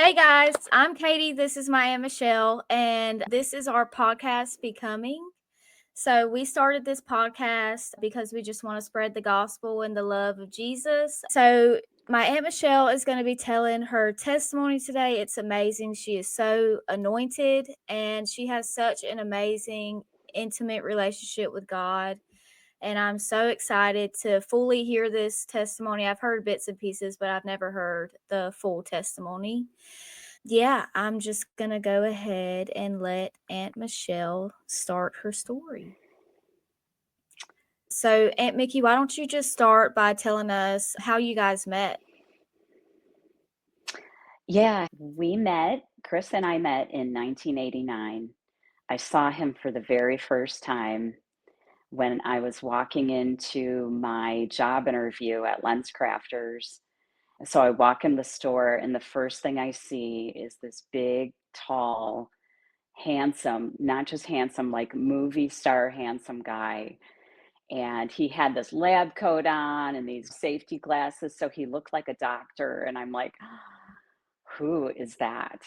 Hey guys, I'm Katie. This is my Aunt Michele, and this is our podcast, Becoming. So, we started this podcast because we just want to spread the gospel and the love of Jesus. So, my Aunt Michele is going to be telling her testimony today. It's amazing. She is so anointed and she has such an amazing, intimate relationship with God. And I'm so excited to fully hear this testimony. I've heard bits and pieces, but I've never heard the full testimony. Yeah, I'm just going to go ahead and let Aunt Michele start her story. So, Aunt Mickey, why don't you just start by telling us how you guys met? Yeah, Chris and I met in 1989. I saw him for the very first time when I was walking into my job interview at LensCrafters. So I walk in the store, and the first thing I see is this big, tall, handsome, not just handsome, like movie star handsome guy. And he had this lab coat on and these safety glasses. So he looked like a doctor. And I'm like, who is that?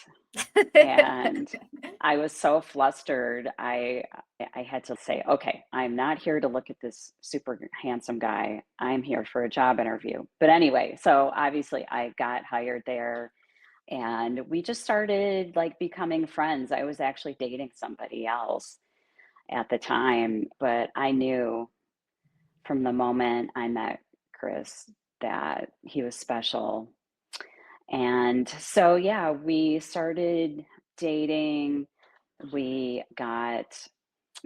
And I was so flustered. I had to say, okay, I'm not here to look at this super handsome guy. I'm here for a job interview. But anyway, so obviously I got hired there and we just started like becoming friends. I was actually dating somebody else at the time, but I knew from the moment I met Chris that he was special. And so, yeah, we started dating. We got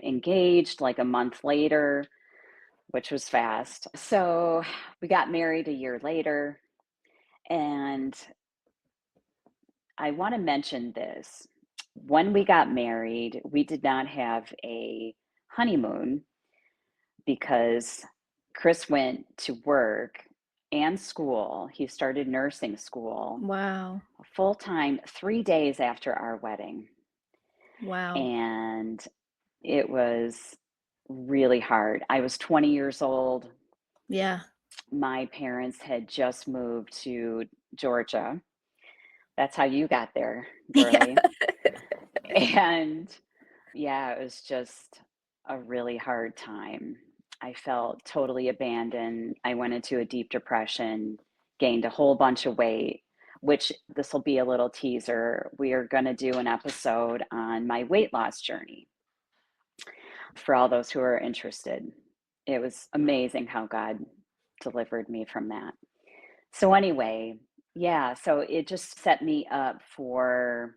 engaged like a month later, which was fast. So, we got married a year later. And I want to mention this. When we got married, we did not have a honeymoon because Chris went to work and school. He started nursing school Wow. full time 3 days after our wedding. Wow. And it was really hard. I was 20 years old. Yeah. My parents had just moved to Georgia. That's how you got there, Yeah. girly. And yeah, it was just a really hard time. I felt totally abandoned. I went into a deep depression, gained a whole bunch of weight, which this will be a little teaser. We are going to do an episode on my weight loss journey for all those who are interested. It was amazing how God delivered me from that. So, anyway, yeah, so it just set me up for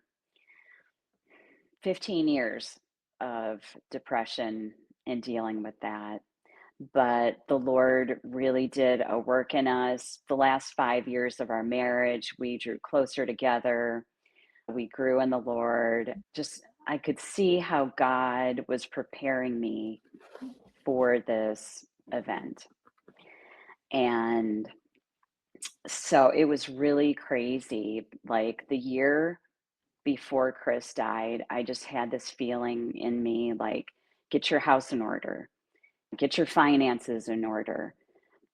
15 years of depression and dealing with that. But the Lord really did a work in us. The last 5 years of our marriage, we drew closer together. We grew in the Lord. Just, I could see how God was preparing me for this event. And so it was really crazy. Like the year before Chris died, I just had this feeling in me like, get your house in order, get your finances in order,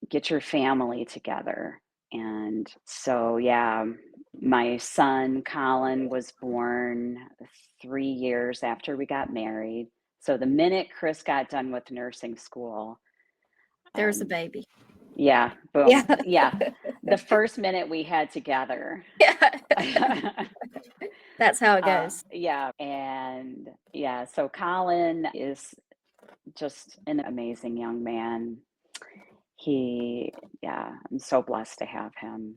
get your family together. And so, yeah, my son Colin was born 3 years after we got married. So the minute Chris got done with nursing school, There's a um, baby. yeah, boom. Yeah. Yeah, the first minute we had together. Yeah. That's how it goes. Yeah, and yeah, so Colin is just an amazing young man. Yeah, I'm so blessed to have him.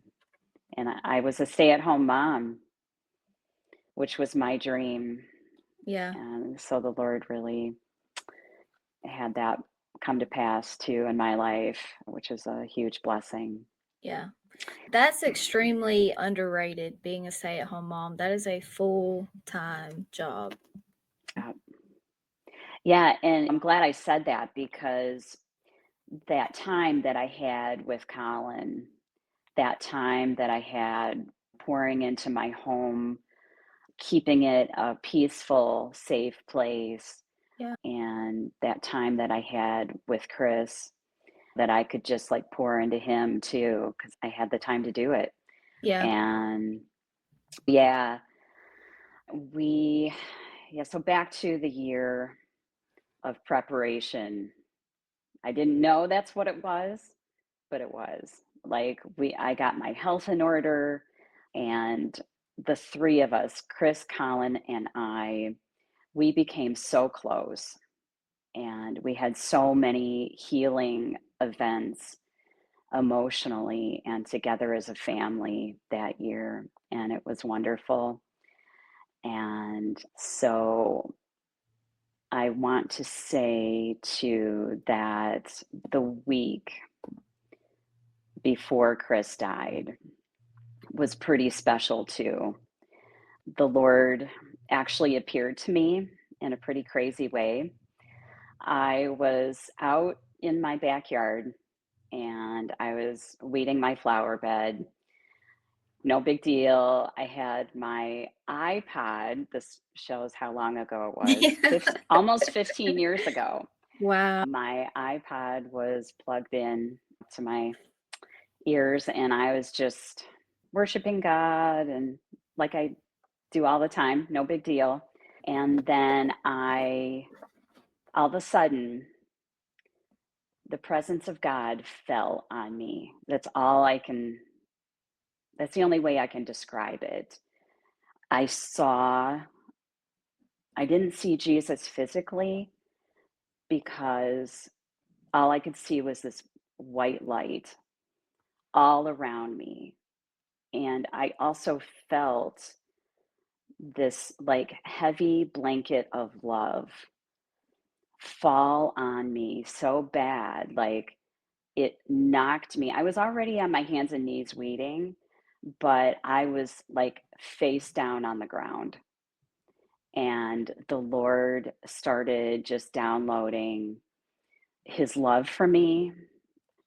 And I was a stay-at-home mom, which was my dream. Yeah. And so the Lord really had that come to pass too in my life, which is a huge blessing. Yeah. That's extremely underrated, being a stay-at-home mom. That is a full-time job. Uh, yeah, and I'm glad I said that because that time that I had with Colin, that time that I had pouring into my home, keeping it a peaceful, safe place, Yeah. and that time that I had with Chris, that I could just like pour into him too, because I had the time to do it. Yeah. And Yeah, we yeah, so back to the year of preparation. I didn't know that's what it was, but it was. Like I got my health in order, and the three of us, Chris, Colin, and I, we became so close, and we had so many healing events emotionally and together as a family that year, and it was wonderful. And so I want to say too that the week before Chris died was pretty special too. The Lord actually appeared to me in a pretty crazy way. I was out in my backyard and I was weeding my flower bed. No big deal. I had my iPod. This shows how long ago it was. Almost 15 years ago. Wow. My iPod was plugged in to my ears and I was just worshiping God and like I do all the time, no big deal. And then all of a sudden, the presence of God fell on me. That's the only way I can describe it. I saw, I didn't see Jesus physically because all I could see was this white light all around me. And I also felt this like heavy blanket of love fall on me so bad. Like it knocked me. I was already on my hands and knees weeding, but I was like face down on the ground. And the Lord started just downloading his love for me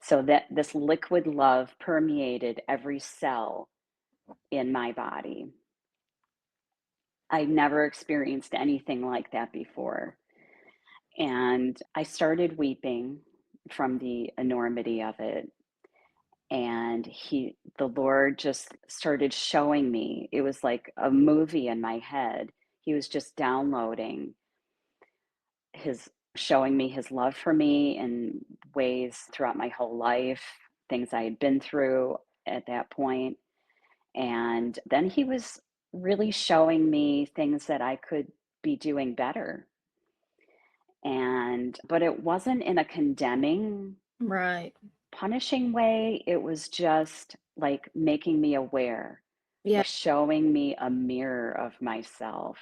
so that this liquid love permeated every cell in my body. I never experienced anything like that before. And I started weeping from the enormity of it. And the Lord just started showing me. It was like a movie in my head. He was just downloading his, showing me his love for me in ways throughout my whole life, things I had been through at that point. And then he was really showing me things that I could be doing better. But it wasn't in a condemning, Right. punishing way. It was just like making me aware, Yeah. like showing me a mirror of myself,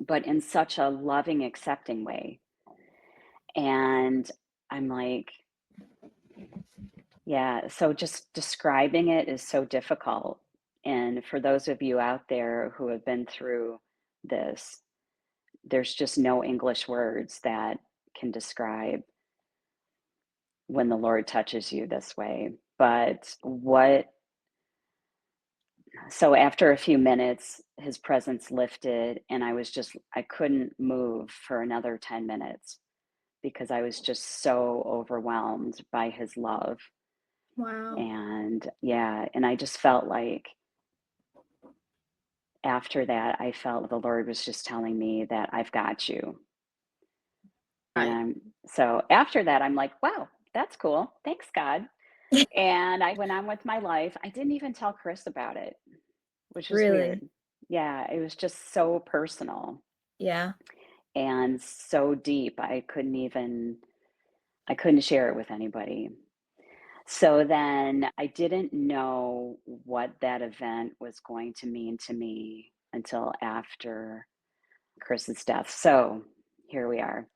but in such a loving, accepting way. And I'm like, yeah, so just describing it is so difficult. And for those of you out there who have been through this, there's just no English words that can describe when the Lord touches you this way. But so after a few minutes, his presence lifted, and I couldn't move for another 10 minutes because I was just so overwhelmed by his love. Wow. And yeah, and I just felt like after that, I felt the Lord was just telling me that I've got you. And Right. so after that, I'm like, wow, that's cool. Thanks, God. And I went on with my life. I didn't even tell Chris about it, which is weird. Really? Yeah, it was just so personal Yeah. and so deep. I couldn't share it with anybody. So then I didn't know what that event was going to mean to me until after Chris's death. So here we are,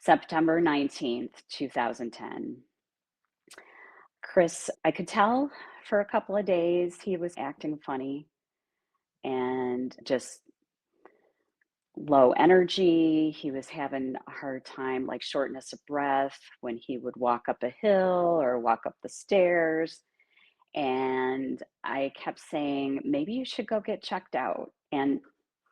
September 19th, 2010. Chris, I could tell for a couple of days he was acting funny and just low energy. He was having a hard time, like shortness of breath when he would walk up a hill or walk up the stairs. And I kept saying, maybe you should go get checked out. And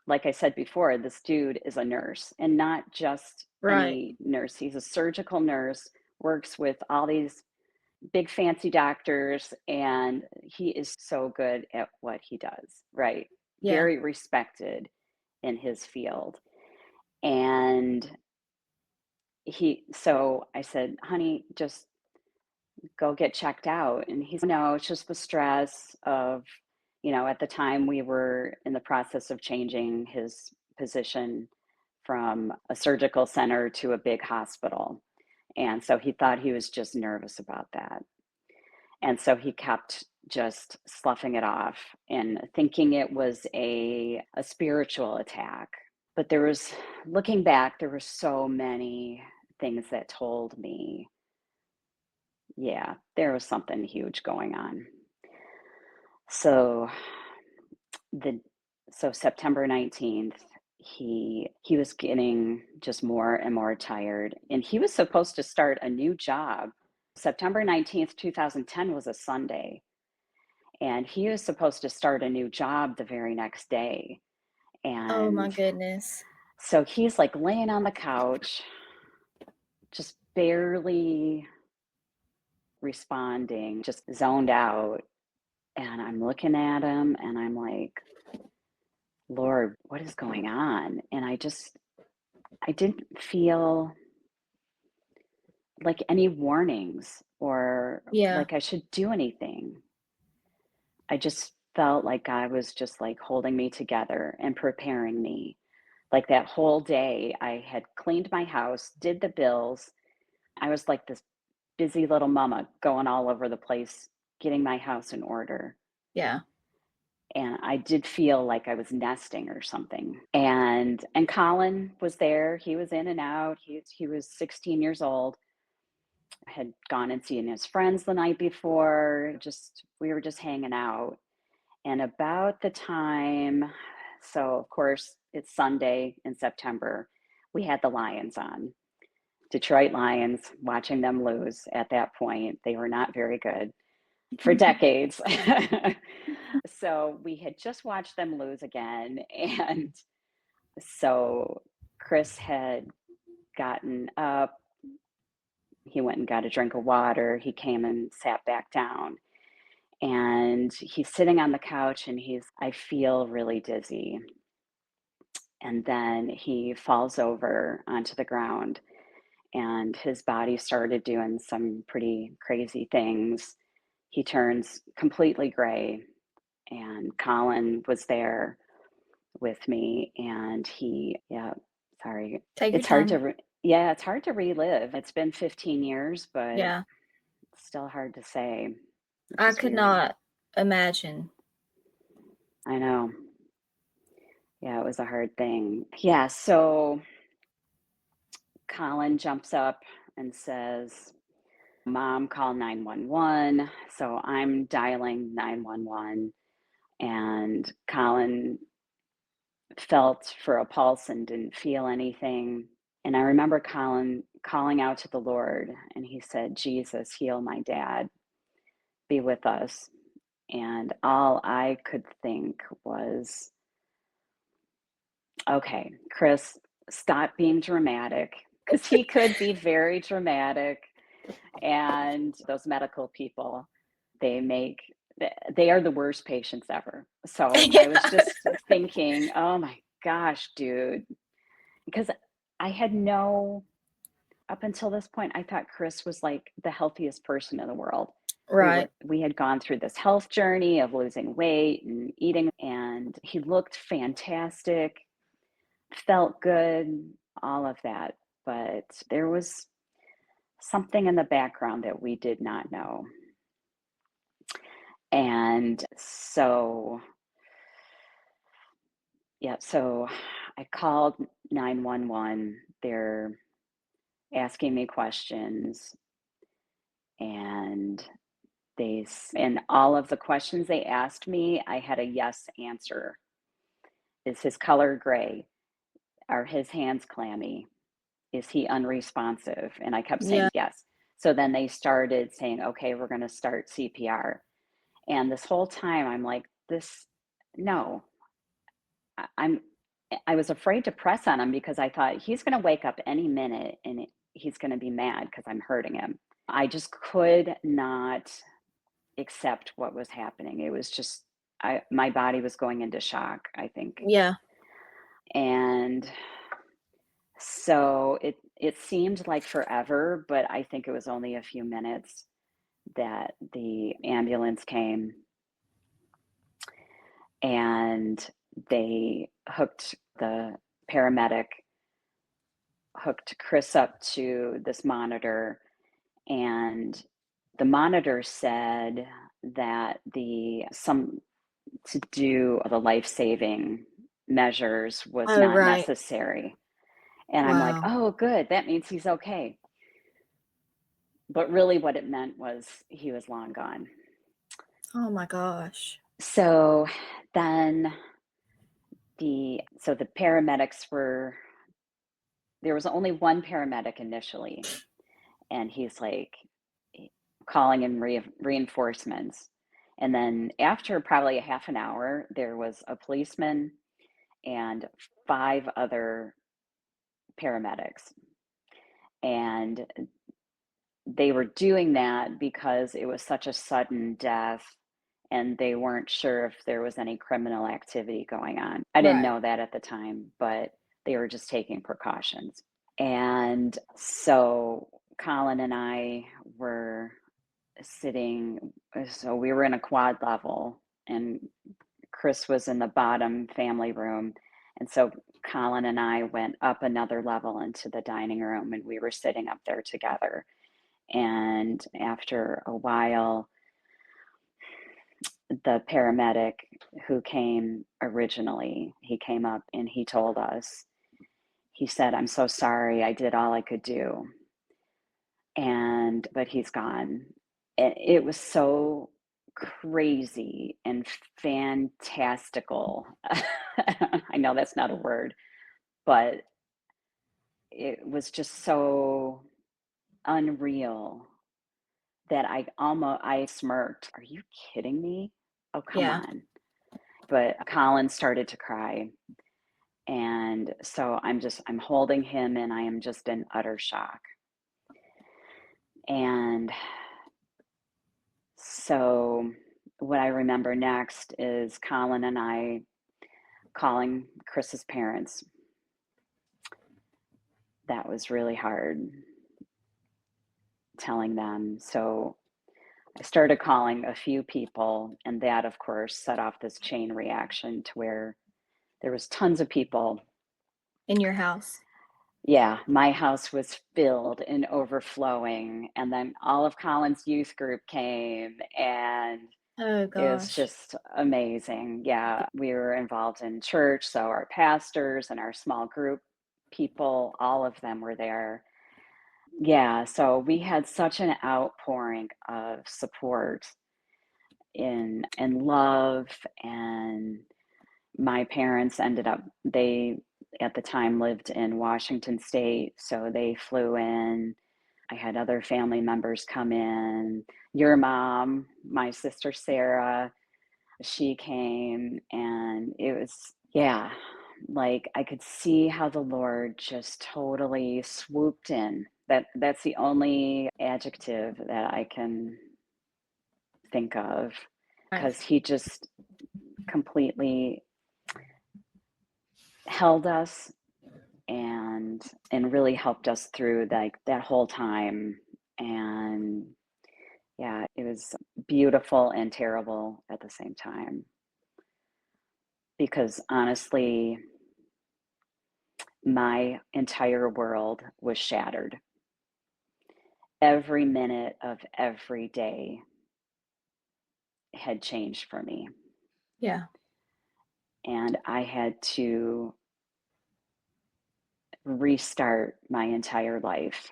like I said before, this dude is a nurse and not just Right. any nurse. He's a surgical nurse, works with all these big fancy doctors, and he is so good at what he does, right? Yeah. Very respected in his field. And so I said, honey, just go get checked out. And he's, no, it's just the stress of, at the time we were in the process of changing his position from a surgical center to a big hospital. And so he thought he was just nervous about that. And so he kept just sloughing it off and thinking it was a spiritual attack. But looking back, there were so many things that told me, yeah, there was something huge going on. So the so September 19th, he was getting just more and more tired, and he was supposed to start a new job. September 19th, 2010 was a Sunday, and he was supposed to start a new job the very next day. Oh my And goodness. so he's like laying on the couch, just barely responding, just zoned out. And I'm looking at him and I'm like, Lord, what is going on? And I didn't feel like any warnings or Yeah. like I should do anything. I just felt like God was just like holding me together and preparing me. Like that whole day, I had cleaned my house, did the bills. I was like this busy little mama going all over the place, getting my house in order. Yeah. And I did feel like I was nesting or something. And Colin was there. He was in and out. He was 16 years old. Had gone and seen his friends the night before. Just we were just hanging out. And about the time, so of course it's Sunday in September, we had the Lions on. Detroit Lions, watching them lose at that point. They were not very good for decades. So we had just watched them lose again. And so Chris had gotten up. He went and got a drink of water. He came and sat back down. And he's sitting on the couch and I feel really dizzy. And then he falls over onto the ground and his body started doing some pretty crazy things. He turns completely gray, and Colin was there with me, and yeah, sorry. Take your It's hard time. to, yeah, it's hard to relive. It's been 15 years, but Yeah. it's still hard to say, which I is could weird. not imagine. I know. Yeah, it was a hard thing. Yeah, so Colin jumps up and says, Mom, call 911. So I'm dialing 911, and Colin felt for a pulse and didn't feel anything. And I remember Colin calling out to the Lord, and he said, Jesus, heal my dad, be with us. And all I could think was, okay, Chris, stop being dramatic, because he could be very dramatic. And those medical people, they make they are the worst patients ever. So I was just thinking, oh my gosh, dude, because I had no up until this point, I thought Chris was like the healthiest person in the world. Right. We had gone through this health journey of losing weight and eating, and he looked fantastic, felt good, all of that. But there was something in the background that we did not know. And so, yeah, so I called 911. They're asking me questions, and and all of the questions they asked me, I had a yes answer. Is his color gray? Are his hands clammy? Is he unresponsive? And I kept Yeah. saying yes. So then they started saying, okay, we're going to start CPR. And this whole time I'm like, no, I- I'm, I was afraid to press on him because I thought he's going to wake up any minute and he's going to be mad because I'm hurting him. I just could not accept what was happening. It was just my body was going into shock, I think. Yeah. And so it seemed like forever, but I think it was only a few minutes that the ambulance came and the paramedic hooked Chris up to this monitor, and the monitor said that the some to do the life-saving measures was Oh, not right. necessary. And I'm like, Wow. "Oh, good. That means he's okay." But really what it meant was he was long gone. Oh my gosh. So then the paramedics there was only one paramedic initially, and he's like calling in reinforcements. And then after probably a half an hour, there was a policeman and five other paramedics. And they were doing that because it was such a sudden death and they weren't sure if there was any criminal activity going on. I didn't Right. know that at the time, but they were just taking precautions. And so Colin and I were so we were in a quad level, and Chris was in the bottom family room. And so Colin and I went up another level into the dining room, and we were sitting up there together. And after a while, the paramedic who came originally, he came up and he told us, he said, "I'm so sorry. I did all I could do." But he's gone. And it was so crazy and fantastical. I know that's not a word, but it was just so unreal that I smirked. Are you kidding me? Oh, come Yeah. on. But Colin started to cry. And so I'm holding him and I am just in utter shock. And so what I remember next is Colin and I calling Chris's parents. That was really hard telling them. So I started calling a few people, and that, of course, set off this chain reaction to where there was tons of people. In your house. Yeah, my house was filled and overflowing, and then all of Colin's youth group came, and Oh it was gosh. just amazing. Yeah, we were involved in church, so our pastors and our small group people, all of them were there. Yeah, so we had such an outpouring of support in love, and my parents ended up they at the time lived in Washington State, so they flew in. I had other family members come in. Your mom, my sister Sarah, she came, and it was, yeah, like I could see how the Lord just totally swooped in. That's the only adjective that I can think of, Right. because he just completely held us and really helped us through like that whole time. And yeah, it was beautiful and terrible at the same time, because honestly, my entire world was shattered. Every minute of every day had changed for me, Yeah. and I had to restart my entire life.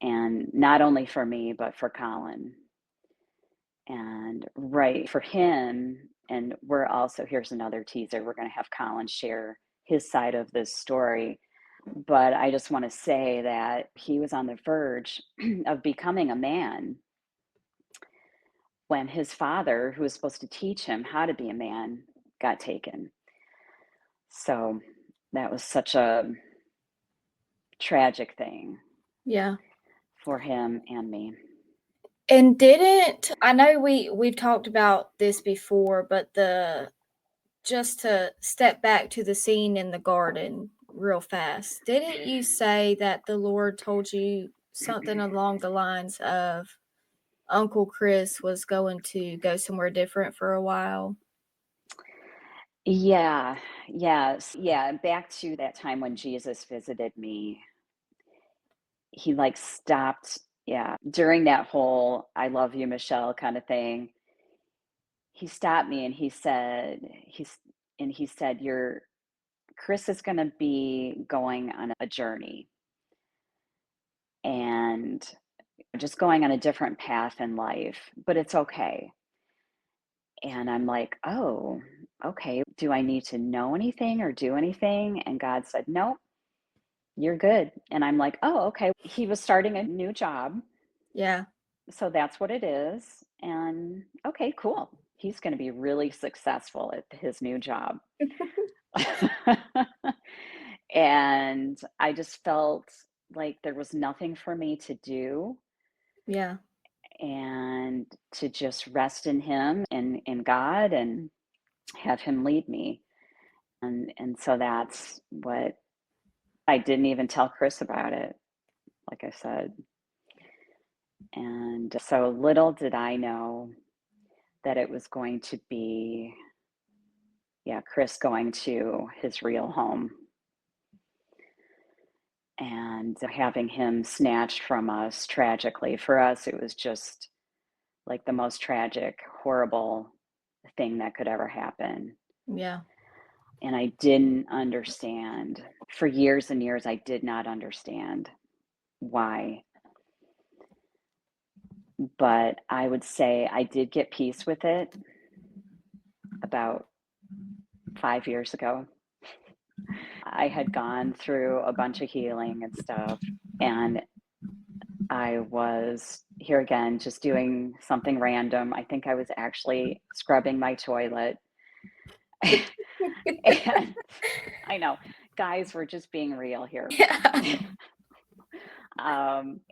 And not only for me, but for Colin. And right for him, and we're also, here's another teaser, we're going to have Colin share his side of this story. But I just want to say that he was on the verge of becoming a man when his father, who was supposed to teach him how to be a man, got taken. So that was such a tragic thing Yeah. for him and me. And I know we've talked about this before, but just to step back to the scene in the garden real fast, didn't you say that the Lord told you something along the lines of Uncle Chris was going to go somewhere different for a while? Yeah, yes, yeah. Back to that time when Jesus visited me, he like stopped. Yeah, during that whole "I love you, Michelle" kind of thing, he stopped me and he said, "Your Chris is going to be going on a journey and just going on a different path in life, but it's okay." And I'm like, "Oh, okay. Do I need to know anything or do anything?" And God said, "Nope, you're good." And I'm like, "Oh, okay." He was starting a new job. Yeah. So that's what it is. And okay, cool. He's going to be really successful at his new job. And I just felt like there was nothing for me to do Yeah. and to just rest in him and in God and have him lead me. And so that's what I didn't even tell Chris about it, like I said. And so little did I know that it was going to be, yeah, Chris going to his real home and having him snatched from us tragically. For us, it was just like the most tragic, horrible thing that could ever happen. Yeah. And I didn't understand. For years and years, I did not understand why. But I would say I did get peace with it about 5 years ago. I had gone through a bunch of healing and stuff, and I was here again just doing something random. I think I was actually scrubbing my toilet. And I know, guys, we're just being real here. Yeah.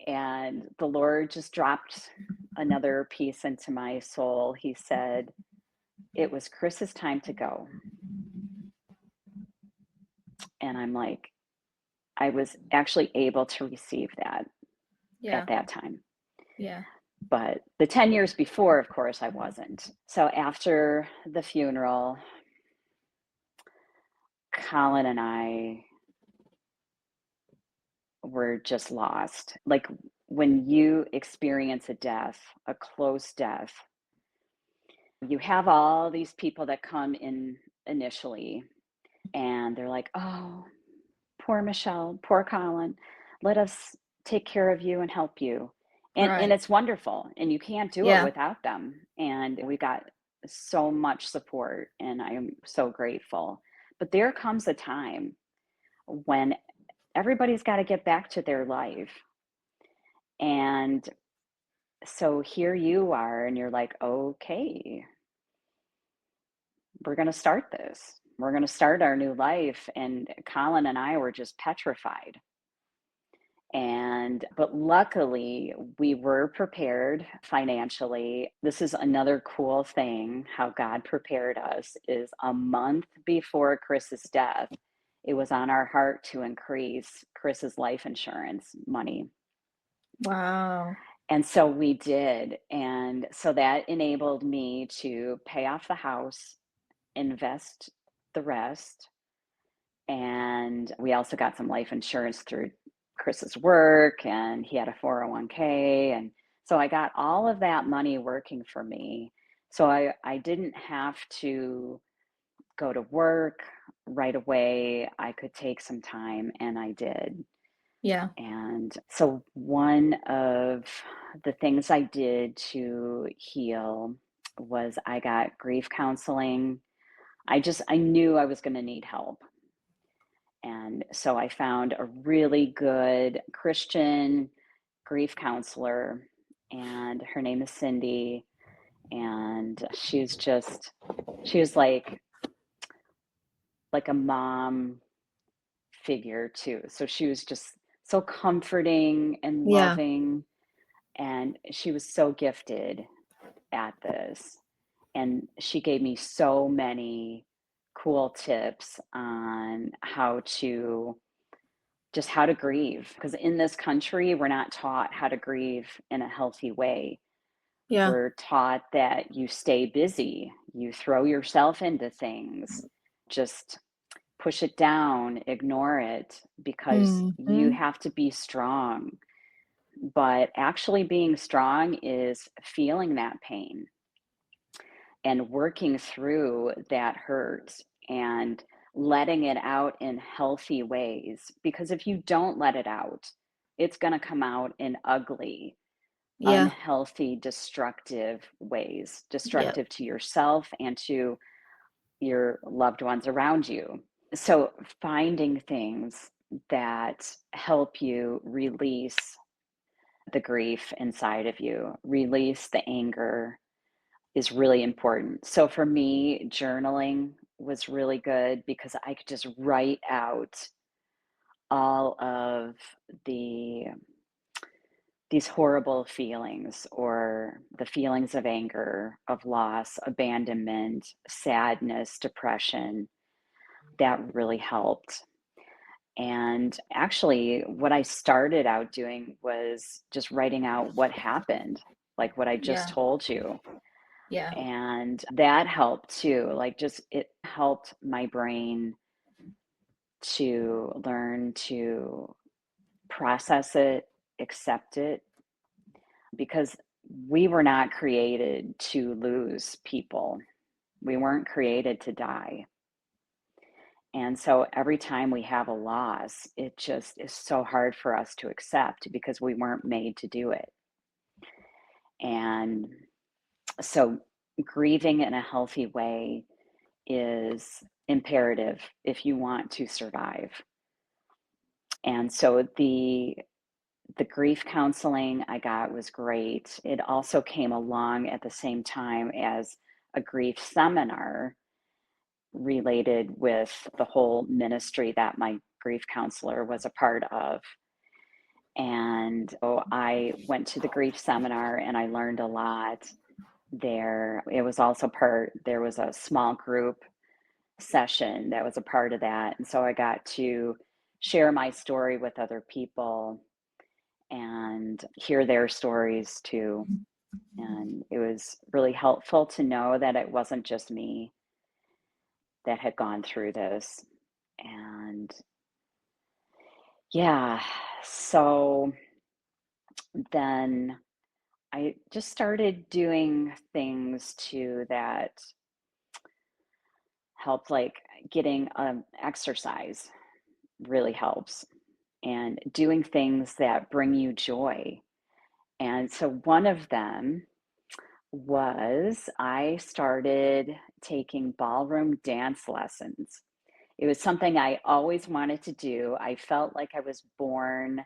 And the Lord just dropped another piece into my soul. He said, it was Chris's time to go. And I'm like, I was actually able to receive that Yeah. at that time. Yeah. But the 10 years before, of course, I wasn't. So after the funeral, Colin and I were just lost. Like when you experience a death, a close death, you have all these people that come in initially and they're like, oh, poor Michelle, poor Colin, let us take care of you and help you. And Right. it's wonderful. And you can't do it Yeah. without them. And we got so much support and I am so grateful. But there comes a time when everybody's got to get back to their life. And so here you are, and you're like, okay, we're going to start this. We're going to start our new life. And Colin and I were just petrified. But luckily, we were prepared financially. This is another cool thing how God prepared us is a month before Chris's death, it was on our heart to increase Chris's life insurance money. Wow. And so we did. And so that enabled me to pay off the house, invest the rest. And we also got some life insurance through Chris's work, and he had a 401k. And so I got all of that money working for me. So I didn't have to go to work right away. I could take some time, and I did. Yeah. And so one of the things I did to heal was I got grief counseling. I knew I was going to need help. And so I found a really good Christian grief counselor, and her name is Cindy. And she was like a mom figure too. So she was just so comforting and Yeah. loving. And she was so gifted at this. And she gave me so many cool tips on how to grieve. Because in this country, we're not taught how to grieve in a healthy way. Yeah. We're taught that you stay busy, you throw yourself into things, just push it down, ignore it, because you Mhm. have to be strong. But actually, being strong is feeling that pain and working through that hurt and letting it out in healthy ways. Because if you don't let it out, it's going to come out in ugly, Yeah. unhealthy, destructive ways, Yep. destructive to yourself and to your loved ones around you. So, finding things that help you release the grief inside of you, release the anger is really important. So, for me, journaling was really good because I could just write out all of the these horrible feelings or the feelings of anger, of loss, abandonment, sadness, depression. That really helped. And actually, what I started out doing was just writing out what happened, like what I just Yeah. told you. Yeah. And that helped too. Like, just it helped my brain to learn to process it, accept it, because we were not created to lose people. We weren't created to die. And so every time we have a loss, it just is so hard for us to accept because we weren't made to do it. And so grieving in a healthy way is imperative if you want to survive. And so the grief counseling I got was great. It also came along at the same time as a grief seminar related with the whole ministry that my grief counselor was a part of. And so I went to the grief seminar and I learned a lot there. It was also there was a small group session that was a part of that. And so I got to share my story with other people and hear their stories too. And it was really helpful to know that it wasn't just me that had gone through this. And yeah, so then I just started doing things too that help, like getting exercise really helps, and doing things that bring you joy. And so one of them was I started taking ballroom dance lessons. It was something I always wanted to do. I felt like I was born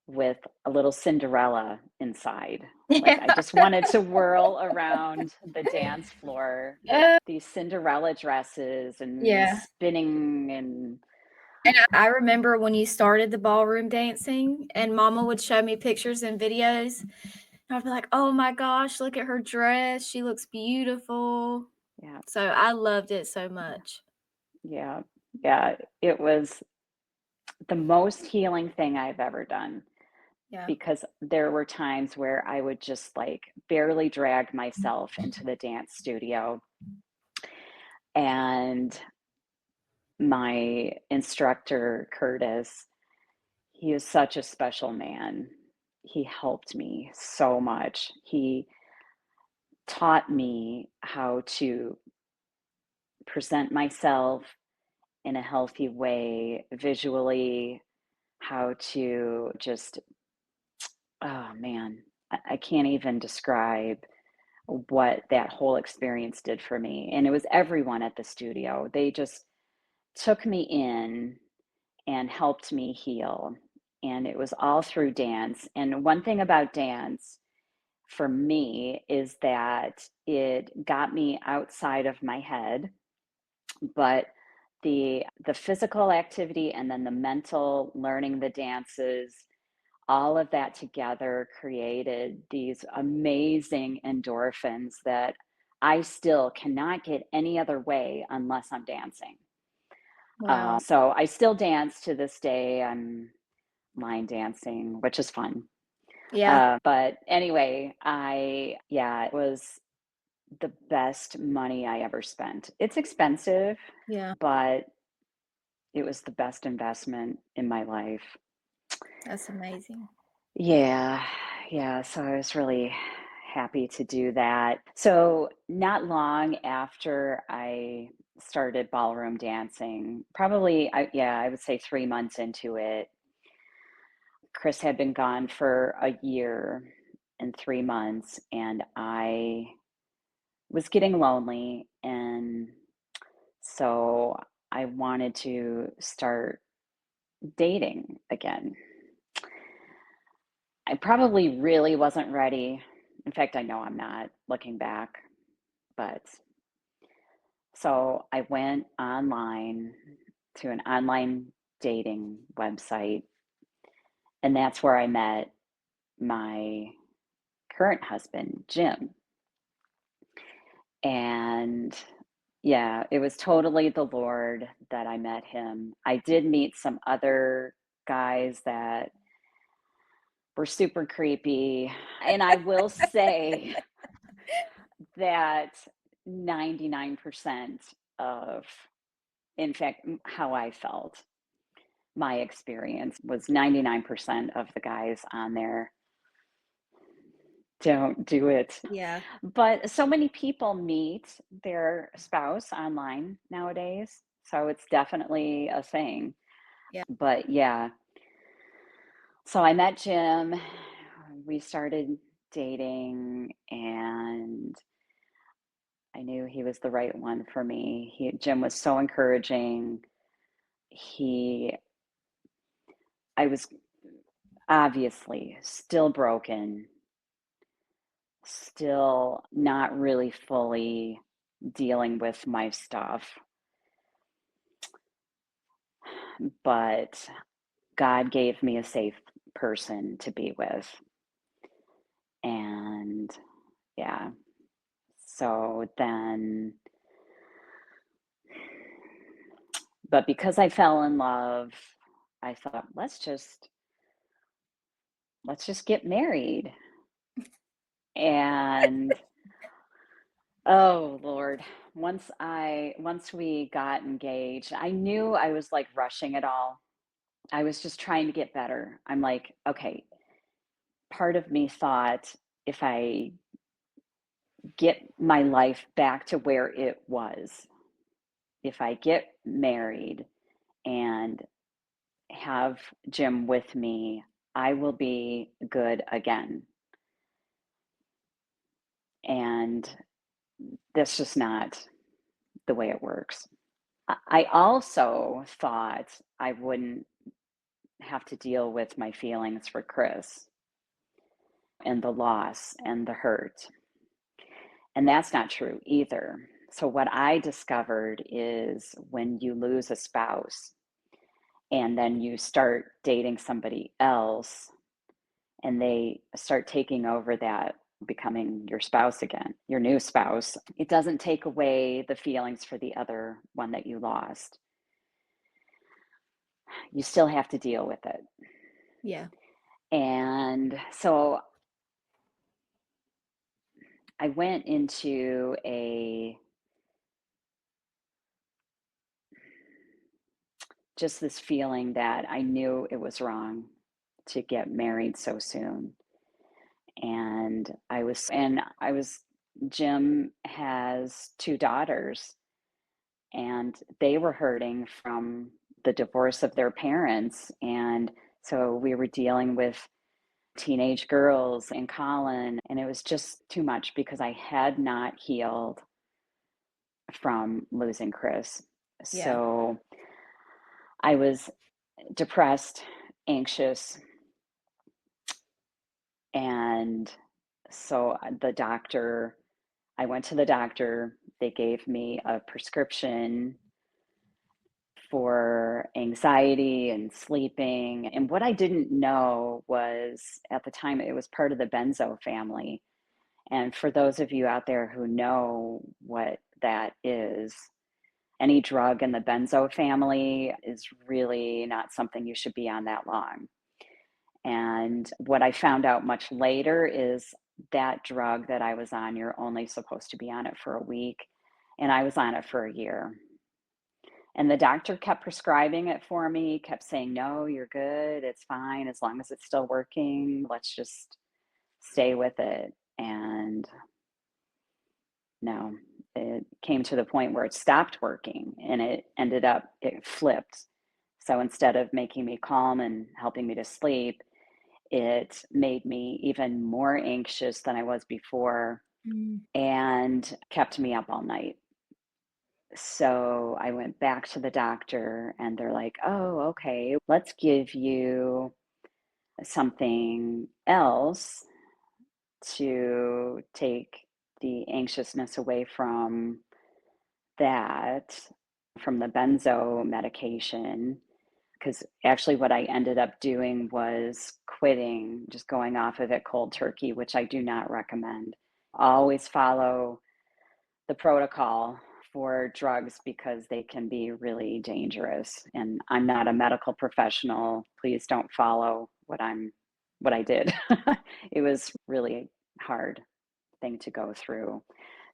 with a little Cinderella inside. Like I just wanted to whirl around the dance floor with Uh, these Cinderella dresses and yeah. spinning and And I remember when you started the ballroom dancing and mama would show me pictures and videos, and I'd be like, "Oh my gosh, look at her dress. She looks beautiful." yeah, So I loved it so much. yeah, yeah. It was the most healing thing I've ever done Yeah. because there were times where I would just like barely drag myself into the dance studio. And my instructor, Curtis, he is such a special man. He helped me so much. He taught me how to present myself in a healthy way visually, how to just, oh man, I can't even describe what that whole experience did for me. And it was everyone at the studio. They just took me in and helped me heal. And it was all through dance. And one thing about dance for me is that it got me outside of my head, but The physical activity and then the mental learning the dances, all of that together created these amazing endorphins that I still cannot get any other way unless I'm dancing. Wow. So I still dance to this day. I'm line dancing, which is fun. Yeah. But anyway, it was the best money I ever spent. It's expensive, Yeah. but it was the best investment in my life. That's amazing. Yeah, yeah. So I was really happy to do that. So, not long after I started ballroom dancing, probably, I would say 3 months into it, Chris had been gone for a year and 3 months, and I was getting lonely. And so I wanted to start dating again. I probably really wasn't ready. In fact, I know I'm not looking back, but so I went online to an online dating website, and that's where I met my current husband, Jim. And yeah, it was totally the Lord that I met him. I did meet some other guys that were super creepy. And I will say that 99% of, in fact, how I felt, my experience was 99% of the guys on there don't do it. Yeah. But so many people meet their spouse online nowadays. So it's definitely a thing. Yeah. But yeah, so I met Jim. We started dating, and I knew he was the right one for me. Jim was so encouraging. He, I was obviously still broken, still not really fully dealing with my stuff, but God gave me a safe person to be with. And yeah, so then, but because I fell in love, I thought, let's just get married. And oh Lord, once we got engaged, I knew I was like rushing it all. I was just trying to get better. I'm like, okay, part of me thought if I get my life back to where it was, if I get married and have Jim with me, I will be good again. And that's just not the way it works. I also thought I wouldn't have to deal with my feelings for Chris and the loss and the hurt. And that's not true either. So, what I discovered is when you lose a spouse and then you start dating somebody else and they start taking over that, becoming your spouse again, your new spouse, it doesn't take away the feelings for the other one that you lost. You still have to deal with it. Yeah. And so I went into just this feeling that I knew it was wrong to get married so soon. And Jim has two daughters, and they were hurting from the divorce of their parents. And so we were dealing with teenage girls and Colin, and it was just too much because I had not healed from losing Chris. Yeah. So I was depressed, anxious, and so I went to the doctor. They gave me a prescription for anxiety and sleeping. And what I didn't know was at the time it was part of the benzo family. And for those of you out there who know what that is, any drug in the benzo family is really not something you should be on that long. And what I found out much later is that drug that I was on, you're only supposed to be on it for a week. And I was on it for a year. And the doctor kept prescribing it for me, kept saying, no, you're good. It's fine. As long as it's still working, let's just stay with it. And no, it came to the point where it stopped working and it flipped. So instead of making me calm and helping me to sleep, it made me even more anxious than I was before Mm. and kept me up all night. So I went back to the doctor and they're like, oh, okay, let's give you something else to take the anxiousness away from that, from the benzo medication. Because actually, what I ended up doing was quitting, just going off of it cold turkey, which I do not recommend. Always follow the protocol for drugs because they can be really dangerous. And I'm not a medical professional. Please don't follow what I did. It was really hard thing to go through.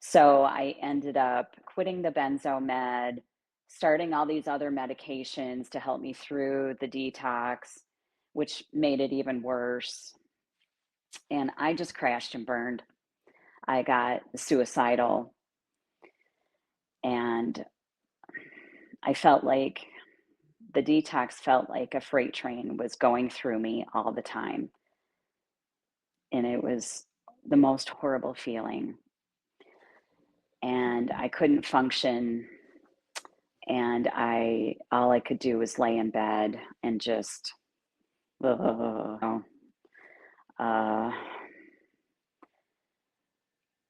So I ended up quitting the benzo med, starting all these other medications to help me through the detox, which made it even worse. And I just crashed and burned. I got suicidal and I felt like the detox felt like a freight train was going through me all the time. And it was the most horrible feeling. And I couldn't function. And all I could do was lay in bed and just, uh,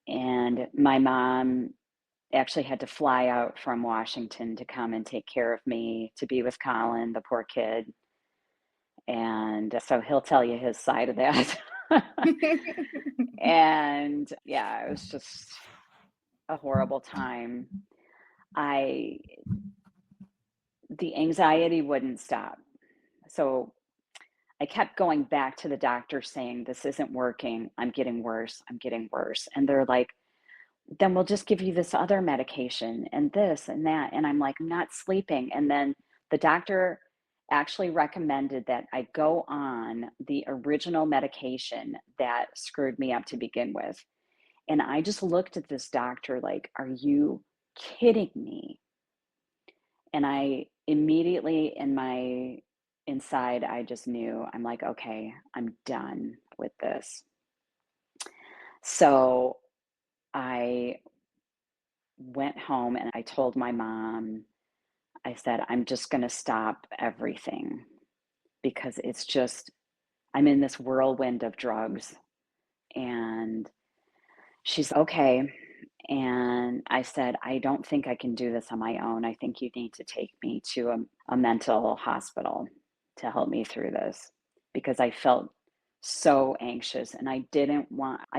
and my mom actually had to fly out from Washington to come and take care of me, to be with Colin, the poor kid. And so he'll tell you his side of that. And yeah, it was just a horrible time. I The anxiety wouldn't stop. So I kept going back to the doctor saying, this isn't working. I'm getting worse. I'm getting worse. And they're like, then we'll just give you this other medication and this and that. And I'm like, I'm not sleeping. And then the doctor actually recommended that I go on the original medication that screwed me up to begin with. And I just looked at this doctor like, are you kidding me? And I immediately in my inside, I just knew, I'm like, okay, I'm done with this. So I went home and I told my mom, I said, I'm just going to stop everything because it's just, I'm in this whirlwind of drugs. And she's okay. And I said, I don't think I can do this on my own. I think you need to take me to a mental hospital to help me through this because I felt so anxious and I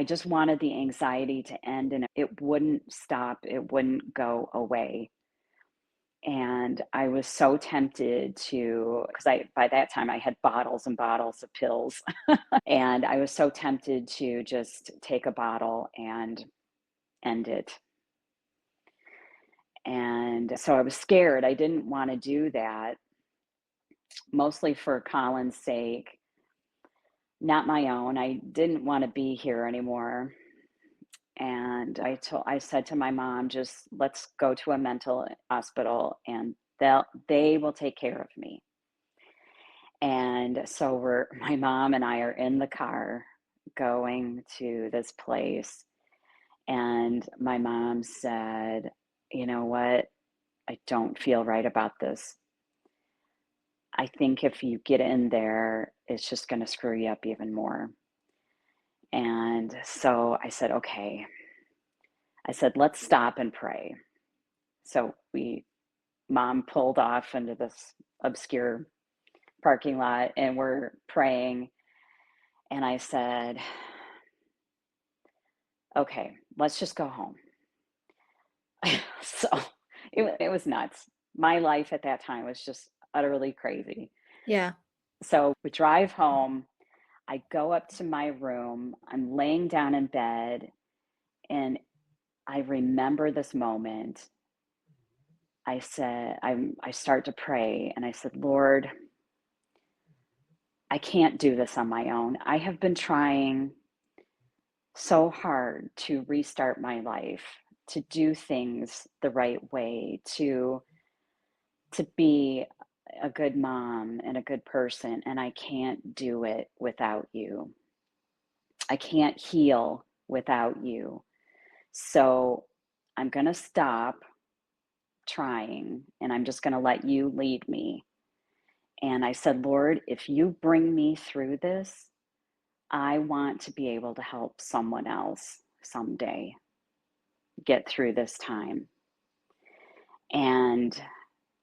just wanted the anxiety to end and it wouldn't stop, it wouldn't go away. And I was so tempted to, because by that time I had bottles and bottles of pills. And I was so tempted to just take a bottle and end it. And so I was scared. I didn't want to do that, mostly for Colin's sake, not my own. I didn't want to be here anymore. And I said to my mom, just let's go to a mental hospital and they will take care of me. And so my mom and I are in the car going to this place. And my mom said, you know what? I don't feel right about this. I think if you get in there, it's just going to screw you up even more. And so I said, okay. I said, let's stop and pray. So we mom pulled off into this obscure parking lot and we're praying. And I said, okay, let's just go home. So it was nuts. My life at that time was just utterly crazy. Yeah. So we drive home. I go up to my room. I'm laying down in bed, and I remember this moment. I start to pray, and I said, Lord, I can't do this on my own. I have been trying so hard to restart my life, to do things the right way, to be a good mom and a good person, and I can't do it without you. I can't heal without you. So I'm going to stop trying and I'm just going to let you lead me. And I said, Lord, if you bring me through this, I want to be able to help someone else someday get through this time. And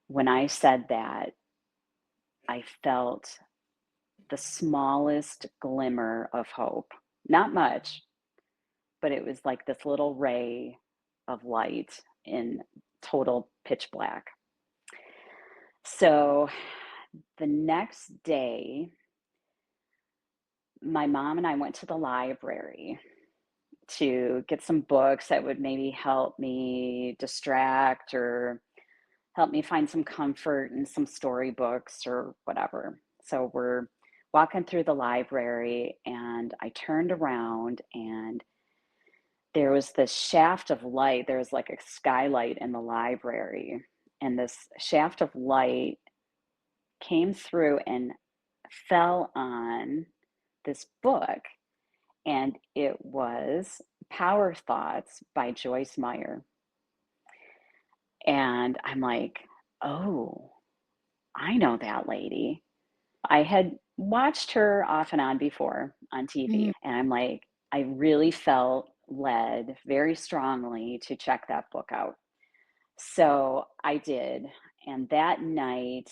when I said that, I felt the smallest glimmer of hope. Not much, but it was like this little ray of light in total pitch black. So the next day, my mom and I went to the library to get some books that would maybe help me distract or help me find some comfort in some storybooks or whatever. So we're walking through the library and I turned around and there was this shaft of light. There was like a skylight in the library, and this shaft of light came through and fell on this book, and it was Power Thoughts by Joyce Meyer. And I'm like, oh, I know that lady. I had watched her off and on before on TV, Mhm. and I'm like, I really felt led very strongly to check that book out. So I did. And that night,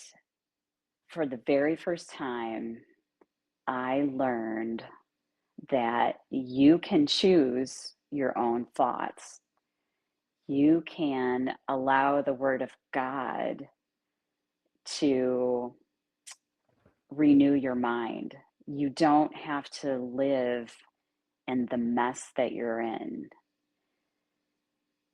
for the very first time, I learned that you can choose your own thoughts. You can allow the Word of God to renew your mind. You don't have to live in the mess that you're in.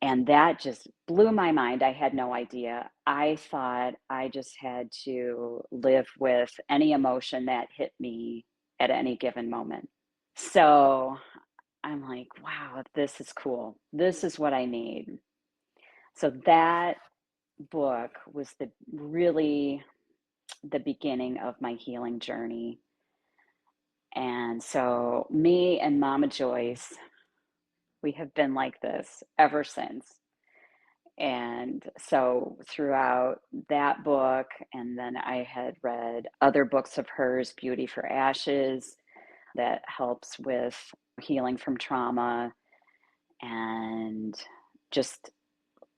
And that just blew my mind. I had no idea. I thought I just had to live with any emotion that hit me at any given moment. So I'm like, wow, this is cool. This is what I need. So that book was the beginning of my healing journey. And so me and Mama Joyce, we have been like this ever since. And so throughout that book, and then I had read other books of hers, Beauty for Ashes, that helps with healing from trauma, and just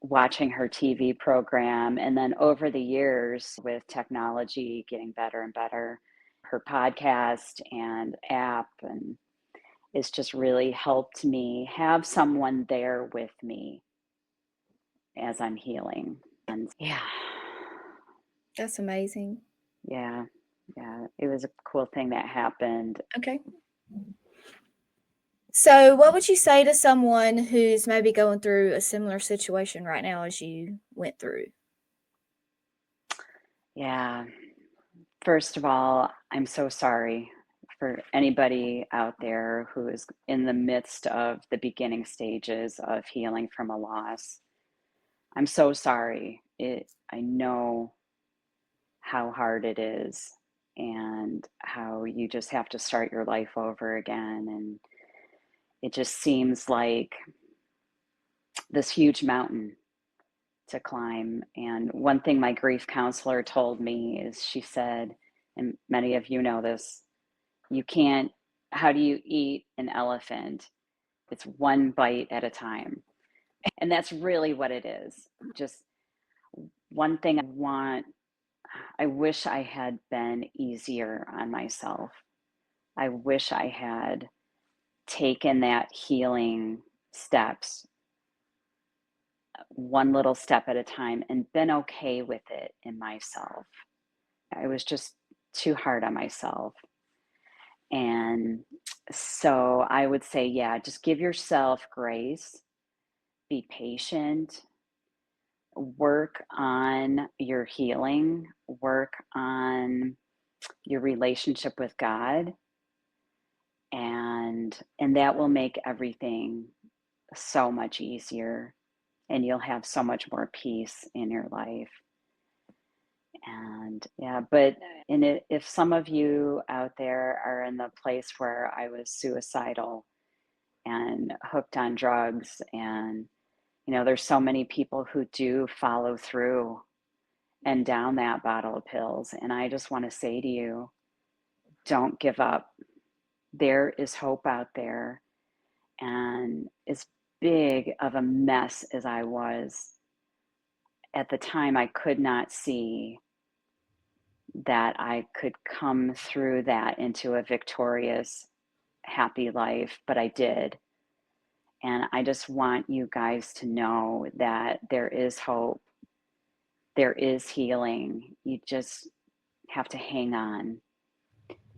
watching her TV program. And then over the years, with technology getting better and better, her podcast and app, and it's just really helped me have someone there with me as I'm healing. And yeah, That's amazing. yeah, yeah, it was a cool thing that happened. Okay. So, what would you say to someone who's maybe going through a similar situation right now as you went through? Yeah, first of all, I'm so sorry for anybody out there who is in the midst of the beginning stages of healing from a loss. I'm so sorry. I know how hard it is and how you just have to start your life over again. And it just seems like this huge mountain to climb. And one thing my grief counselor told me is she said, and many of you know this, you can't, how do you eat an elephant? It's one bite at a time. And that's really what it is. Just one thing I wish I had been easier on myself. I wish I had taken that healing steps, one little step at a time, and been okay with it in myself. I was just too hard on myself. And so I would say, yeah, just give yourself grace, be patient, work on your healing, work on your relationship with God, and that will make everything so much easier, and you'll have so much more peace in your life. And yeah, but if some of you out there are in the place where I was suicidal and hooked on drugs, and there's so many people who do follow through and down that bottle of pills, and I just want to say to you, don't give up. There is hope out there. And as big of a mess as I was at the time, I could not see that I could come through that into a victorious, happy life, but I did. And I just want you guys to know that there is hope, there is healing. You just have to hang on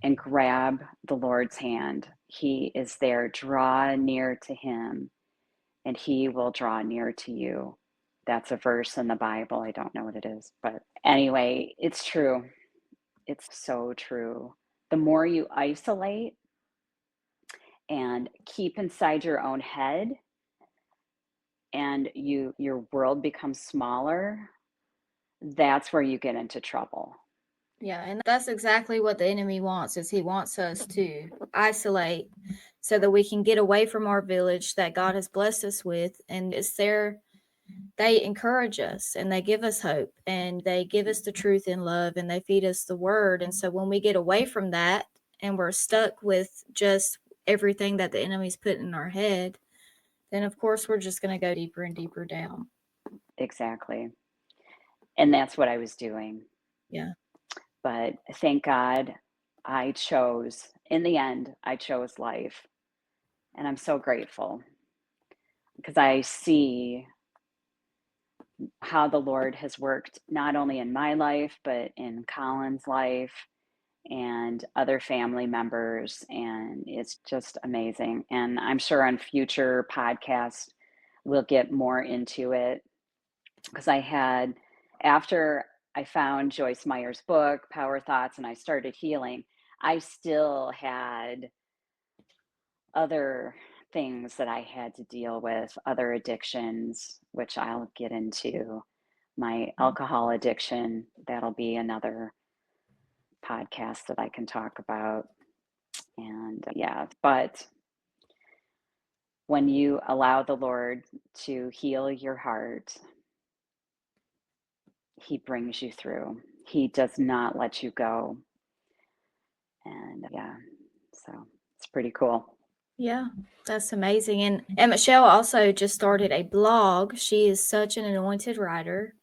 and grab the Lord's hand. He is there. Draw near to him, and he will draw near to you. That's a verse in the Bible. I don't know what it is, but anyway, it's true. It's so true. The more you isolate and keep inside your own head, and your world becomes smaller, that's where you get into trouble. Yeah, and that's exactly what the enemy wants, is he wants us to isolate so that we can get away from our village that God has blessed us with. And it's there, they encourage us and they give us hope and they give us the truth in love and they feed us the word. And so when we get away from that and we're stuck with just everything that the enemy's put in our head, then of course we're just going to go deeper and deeper down. Exactly. And that's what I was doing. Yeah. But thank God in the end, I chose life. And I'm so grateful because I see how the Lord has worked not only in my life, but in Colin's life and other family members. And it's just amazing. And I'm sure on future podcasts, we'll get more into it because after I found Joyce Meyer's book, Power Thoughts, and I started healing, I still had other things that I had to deal with, other addictions, which I'll get into. My alcohol addiction, that'll be another podcast that I can talk about. And yeah, but when you allow the Lord to heal your heart, he brings you through. He does not let you go. And yeah, so it's pretty cool. Yeah, that's amazing. And Aunt Michele also just started a blog. She is such an anointed writer.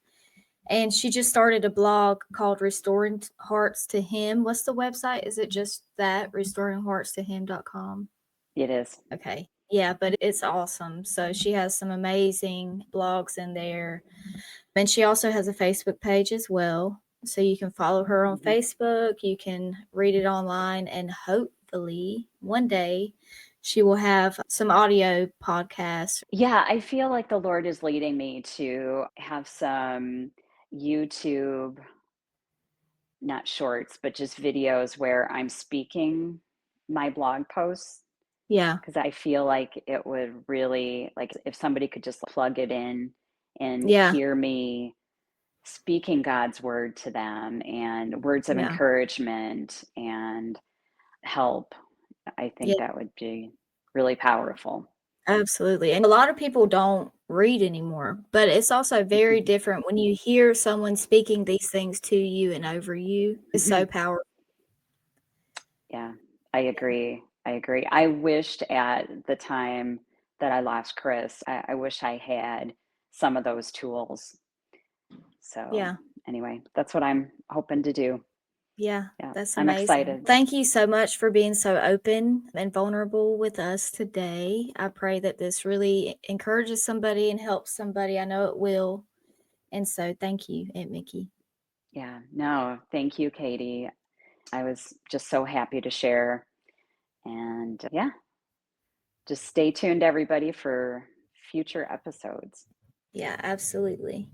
And she just started a blog called Restoring Hearts to Him. What's the website? Is it just that, restoringheartstohim.com? It is. Okay. Yeah, but it's awesome. So she has some amazing blogs in there. And she also has a Facebook page as well. So you can follow her on Facebook. You can read it online. And hopefully one day she will have some audio podcasts. Yeah, I feel like the Lord is leading me to have some YouTube, not shorts, but just videos where I'm speaking my blog posts. Yeah. Because I feel like it would really, like, if somebody could just plug it in and Yeah. hear me speaking God's word to them and words of Yeah. encouragement and help, I Yeah. think that would be really powerful. Absolutely. And a lot of people don't read anymore, but it's also very different when you hear someone speaking these things to you and over you. It's so powerful. Yeah, I agree. I agree. I wished at the time that I lost Chris, I wish I had some of those tools. So Yeah. anyway, that's what I'm hoping to do. Yeah. Yeah, That's I'm amazing. excited. Thank you so much for being so open and vulnerable with us today. I pray that this really encourages somebody and helps somebody. I know it will. And so thank you, Aunt Mickey. Yeah, no, thank you, Katie. I was just so happy to share. And yeah, just stay tuned, everybody, for future episodes. Yeah, absolutely.